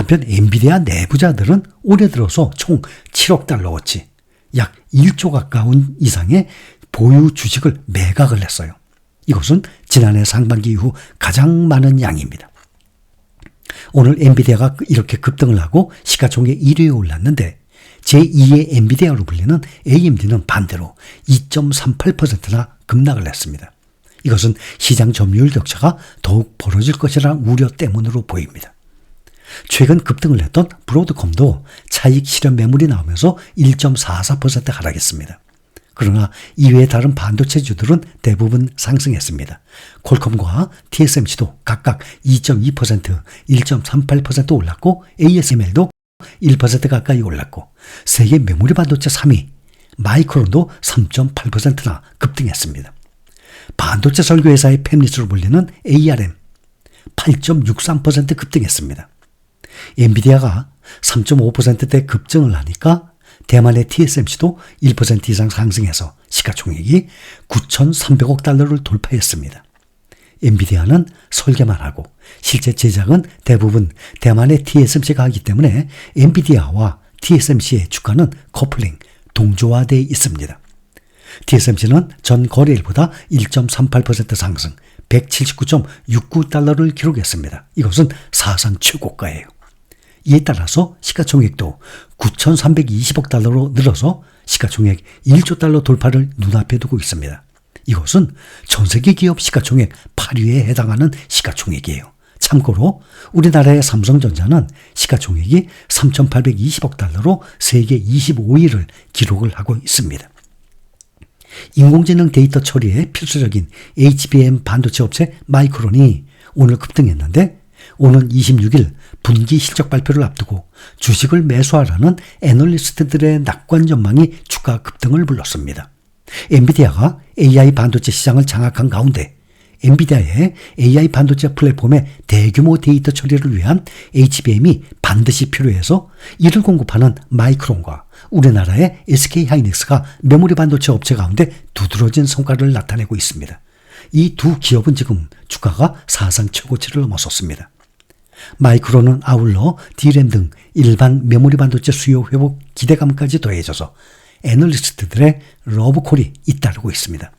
한편 엔비디아 내부자들은 올해 들어서 총 7억 달러어치 약 1조 가까운 이상의 보유 주식을 매각을 했어요. 이것은 지난해 상반기 이후 가장 많은 양입니다. 오늘 엔비디아가 이렇게 급등을 하고 시가총액 1위에 올랐는데 제2의 엔비디아로 불리는 AMD는 반대로 2.38%나 급락을 했습니다. 이것은 시장 점유율 격차가 더욱 벌어질 것이라는 우려 때문으로 보입니다. 최근 급등을 했던 브로드컴도 차익 실현 매물이 나오면서 1.44% 하락했습니다. 그러나 이외의 다른 반도체주들은 대부분 상승했습니다. 퀄컴과 TSMC도 각각 2.2%, 1.38% 올랐고 ASML도 1% 가까이 올랐고 세계 메모리 반도체 3위 마이크론도 3.8%나 급등했습니다. 반도체 설계회사의 팹리스로 불리는 ARM 8.63% 급등했습니다. 엔비디아가 3.5%대 급증을 하니까 대만의 TSMC도 1% 이상 상승해서 시가총액이 9,300억 달러를 돌파했습니다. 엔비디아는 설계만 하고 실제 제작은 대부분 대만의 TSMC가 하기 때문에 엔비디아와 TSMC의 주가는 커플링, 동조화되어 있습니다. TSMC는 전 거래일보다 1.38% 상승, 179.69달러를 기록했습니다. 이것은 사상 최고가예요. 이에 따라서 시가총액도 9,320억 달러로 늘어서 시가총액 1조 달러 돌파를 눈앞에 두고 있습니다. 이것은 전세계 기업 시가총액 8위에 해당하는 시가총액이에요. 참고로 우리나라의 삼성전자는 시가총액이 3,820억 달러로 세계 25위를 기록을 하고 있습니다. 인공지능 데이터 처리에 필수적인 HBM 반도체 업체 마이크론이 오늘 급등했는데 오는 26일 분기 실적 발표를 앞두고 주식을 매수하라는 애널리스트들의 낙관 전망이 주가 급등을 불렀습니다. 엔비디아가 AI 반도체 시장을 장악한 가운데 엔비디아의 AI 반도체 플랫폼의 대규모 데이터 처리를 위한 HBM이 반드시 필요해서 이를 공급하는 마이크론과 우리나라의 SK하이닉스가 메모리 반도체 업체 가운데 두드러진 성과를 나타내고 있습니다. 이 두 기업은 지금 주가가 사상 최고치를 넘어섰습니다. 마이크론은 아울러 D램 등 일반 메모리 반도체 수요 회복 기대감까지 더해져서 애널리스트들의 러브콜이 잇따르고 있습니다.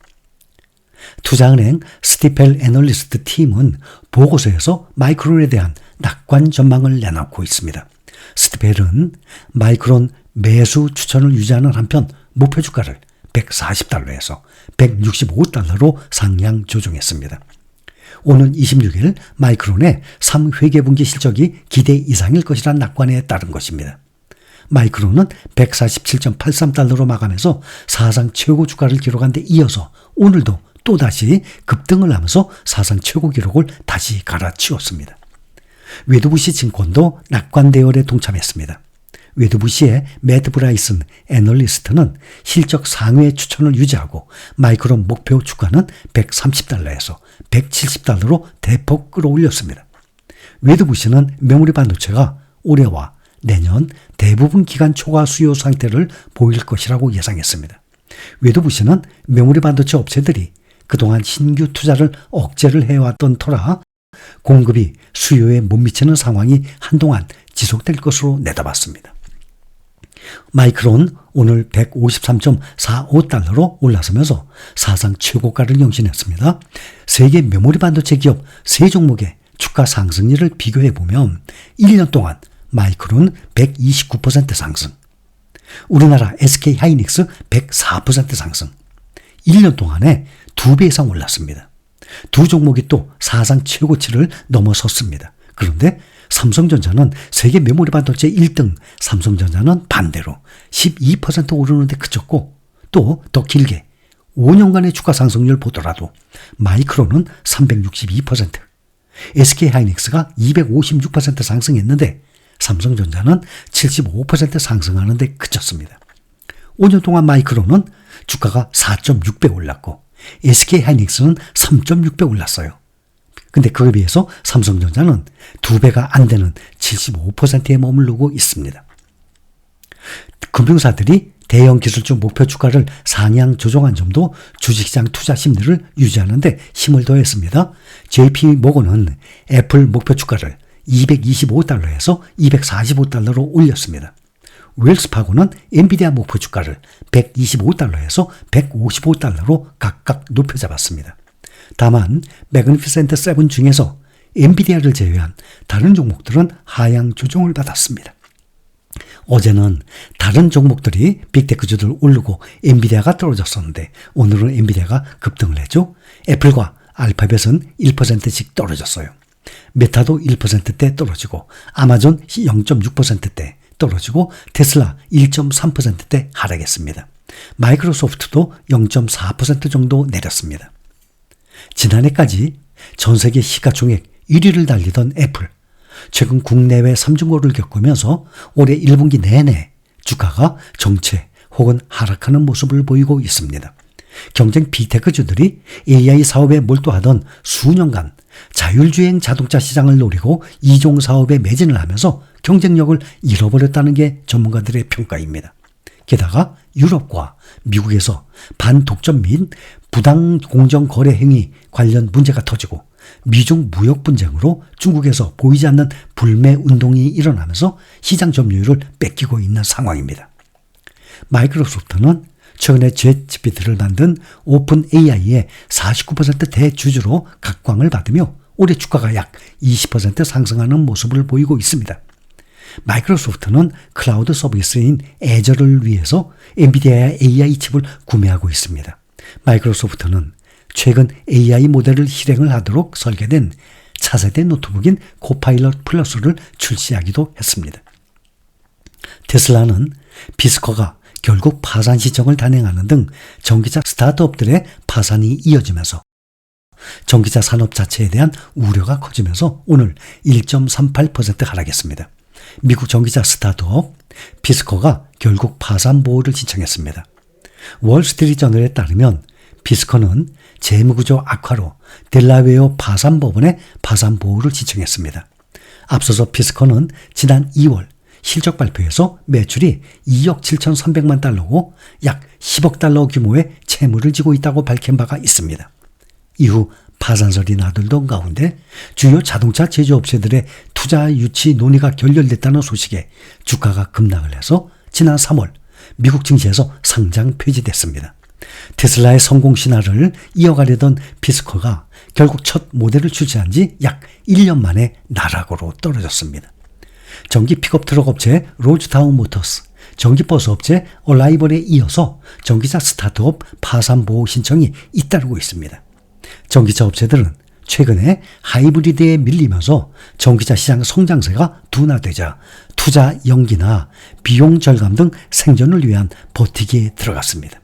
투자은행 스티펠 애널리스트 팀은 보고서에서 마이크론에 대한 낙관 전망을 내놓고 있습니다. 스티펠은 마이크론 매수 추천을 유지하는 한편 목표 주가를 140달러에서 165달러로 상향 조정했습니다. 오는 26일 마이크론의 3회계분기 실적이 기대 이상일 것이란 낙관에 따른 것입니다. 마이크론은 147.83달러로 마감해서 사상 최고 주가를 기록한 데 이어서 오늘도 또다시 급등을 하면서 사상 최고 기록을 다시 갈아치웠습니다. 웨드부시 증권도 낙관 대열에 동참했습니다. 웨드부시의 매트 브라이슨 애널리스트는 실적 상회 추천을 유지하고 마이크론 목표 주가는 130달러에서 170달러로 대폭 끌어올렸습니다. 웨드부시는 메모리 반도체가 올해와 내년 대부분 기간 초과 수요 상태를 보일 것이라고 예상했습니다. 웨드부시는 메모리 반도체 업체들이 그동안 신규 투자를 억제를 해왔던 터라 공급이 수요에 못 미치는 상황이 한동안 지속될 것으로 내다봤습니다. 마이크론 오늘 153.45달러로 올라서면서 사상 최고가를 경신했습니다. 세계 메모리 반도체 기업 3종목의 주가 상승률을 비교해보면 1년 동안 마이크론 129% 상승, 우리나라 SK하이닉스 104% 상승, 1년 동안에 2배 이상 올랐습니다. 두 종목이 또 사상 최고치를 넘어섰습니다. 그런데 삼성전자는 세계 메모리 반도체 1등 삼성전자는 반대로 12% 오르는데 그쳤고 또 더 길게 5년간의 주가 상승률 보더라도 마이크론은 362%, SK하이닉스가 256% 상승했는데 삼성전자는 75% 상승하는데 그쳤습니다. 5년 동안 마이크론은 주가가 4.6배 올랐고 SK하이닉스는 3.6배 올랐어요. 근데 그에 비해서 삼성전자는 2배가 안 되는 75%에 머무르고 있습니다. 금융사들이 대형 기술주 목표 주가를 상향 조정한 점도 주식시장 투자 심리를 유지하는 데 힘을 더했습니다. JP모건은 애플 목표 주가를 225달러에서 245달러로 올렸습니다. 웰스파고는 엔비디아 목표 주가를 125달러에서 155달러로 각각 높여 잡았습니다. 다만 매그니피센트 7 중에서 엔비디아를 제외한 다른 종목들은 하향 조정을 받았습니다. 어제는 다른 종목들이 빅테크주들 오르고 엔비디아가 떨어졌었는데 오늘은 엔비디아가 급등을 했죠. 애플과 알파벳은 1%씩 떨어졌어요. 메타도 1%대 떨어지고 아마존 0.6%대 떨어지고 테슬라 1.3%대 하락했습니다. 마이크로소프트도 0.4% 정도 내렸습니다. 지난해까지 전 세계 시가총액 1위를 달리던 애플, 최근 국내외 3중고를 겪으면서 올해 1분기 내내 주가가 정체 혹은 하락하는 모습을 보이고 있습니다. 경쟁 빅테크주들이 AI 사업에 몰두하던 수년간 자율주행 자동차 시장을 노리고 이종 사업에 매진을 하면서 경쟁력을 잃어버렸다는 게 전문가들의 평가입니다. 게다가 유럽과 미국에서 반독점 및 부당 공정 거래 행위 관련 문제가 터지고 미중 무역 분쟁으로 중국에서 보이지 않는 불매 운동이 일어나면서 시장 점유율을 뺏기고 있는 상황입니다. 마이크로소프트는 최근에 챗GPT를 만든 오픈 AI의 49% 대주주로 각광을 받으며 올해 주가가 약 20% 상승하는 모습을 보이고 있습니다. 마이크로소프트는 클라우드 서비스인 애저를 위해서 엔비디아의 AI 칩을 구매하고 있습니다. 마이크로소프트는 최근 AI 모델을 실행을 하도록 설계된 차세대 노트북인 코파일럿 플러스를 출시하기도 했습니다. 테슬라는 비스커가 결국 파산 시청을 단행하는 등 전기차 스타트업들의 파산이 이어지면서 전기차 산업 자체에 대한 우려가 커지면서 오늘 1.38% 하락했습니다. 미국 전기차 스타트업 비스커가 결국 파산 보호를 신청했습니다. 월스트리트저널에 따르면 비스커는 재무구조 악화로 델라웨어 파산법원에 파산 보호를 신청했습니다. 앞서서 비스커는 지난 2월 실적 발표에서 매출이 2억 7,300만 달러고 약 10억 달러 규모의 채무를 지고 있다고 밝힌 바가 있습니다. 이후 파산설이 나돌던 가운데 주요 자동차 제조업체들의 투자 유치 논의가 결렬됐다는 소식에 주가가 급락을 해서 지난 3월 미국 증시에서 상장 폐지됐습니다. 테슬라의 성공 신화를 이어가려던 비스커가 결국 첫 모델을 출시한 지 약 1년 만에 나락으로 떨어졌습니다. 전기 픽업 트럭 업체 로즈타운 모터스, 전기버스 업체 얼라이벌에 이어서 전기차 스타트업 파산 보호 신청이 잇따르고 있습니다. 전기차 업체들은 최근에 하이브리드에 밀리면서 전기차 시장 성장세가 둔화되자 투자 연기나 비용 절감 등 생존을 위한 버티기에 들어갔습니다.